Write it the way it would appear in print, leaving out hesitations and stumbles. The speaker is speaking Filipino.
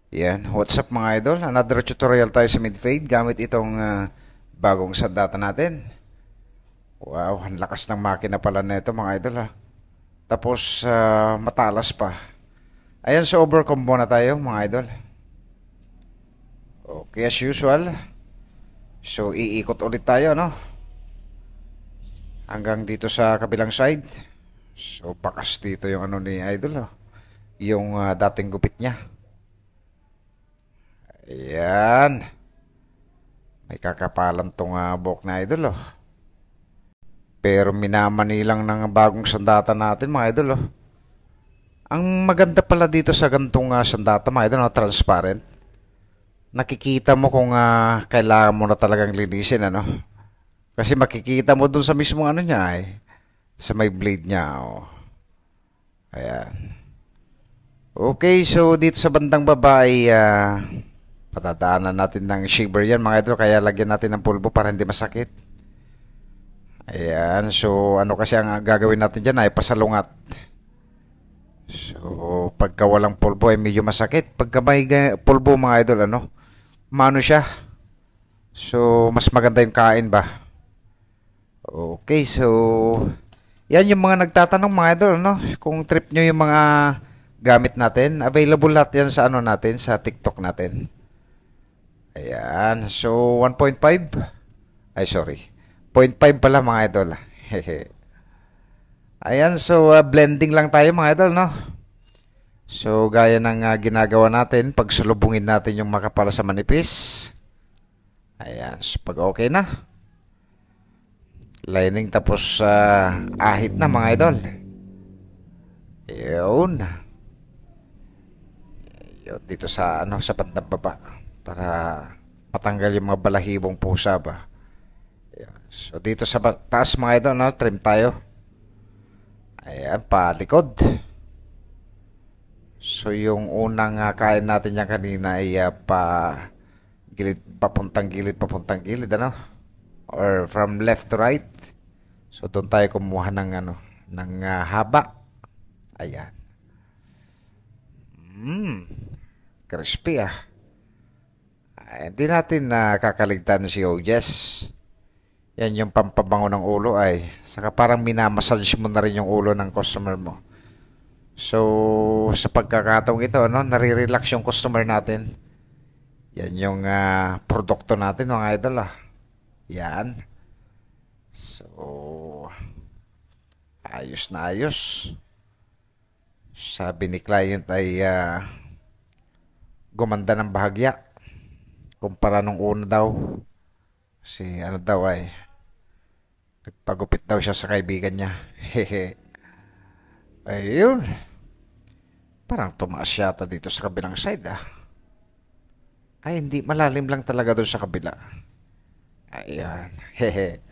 Yan, what's up mga idol? Another tutorial tayo sa mid-fade gamit itong bagong sandata natin. Wow, ang lakas ng makina pala nito mga idol ha. Tapos matalas pa. Ayan, so overcombo na tayo mga idol. Okay, as usual. So iikot ulit tayo no. Hanggang dito sa kabilang side. So bakas dito yung ano ni idol oh. Yung dating gupit niya. Ayan. May kakapalan tong buhok na idol oh. Pero minamani lang ng bagong sandata natin mga idol oh. Ang maganda pala dito sa gantong sandata mga idol, no, transparent. Nakikita mo kung kailangan mo na talagang linisin ano. Kasi makikita mo dun sa mismong ano niya eh. Sa may blade niya oh. Ayan. Okay, so dito sa bandang baba ay patadaanan natin ng shaver yan mga idol, kaya lagyan natin ng pulbo para hindi masakit. Ayan, so ano kasi ang gagawin natin dyan ay pasalungat. So pagka walang pulbo ay medyo masakit. Pagka may pulbo mga idol ano, mano siya. So mas maganda yung kain ba. Okay, so yan yung mga nagtatanong mga idol no, kung trip nyo yung mga gamit natin. Available lahat yan sa ano natin, sa TikTok natin. Ayan, so 1.5. Ay sorry, 0.5 pala mga idol. Ayan, so blending lang tayo mga idol no. So gaya ng ginagawa natin, pag sulubungin natin yung makapal sa manipis. Ayan, so pag okay na, lining tapos ahit na mga idol. Yun. Yun dito sa ano, sa bandang baba para matanggal yung mga balahibong pusa ba. Ayan. So dito sa taas mga idol no, trim tayo. Ayan, palikod. So yung unang kain natin yan kanina ay papuntang gilid ano, or from left to right. So doon tayo kumuha ng ano, ng haba. Ayan. Crispy ah. Hindi natin kakaligtan si Ojes. Yan yung pampabango ng ulo ay. Saka parang minamassage mo na rin yung ulo ng customer mo. So, sa pagkakataong ito, no, nare-relax yung customer natin. Yan yung produkto natin mga idol ah. Yan. So, ayos na ayos. Sabi ni client ay gumanda ng bahagya. Kumpara nung una daw. Kasi ano daw ay nagpagupit daw siya sa kaibigan niya. Hehe. Ayun. Parang tumaas yata dito sa kabilang side ah. Ay hindi, malalim lang talaga doon sa kabila. Ayan. Hehe.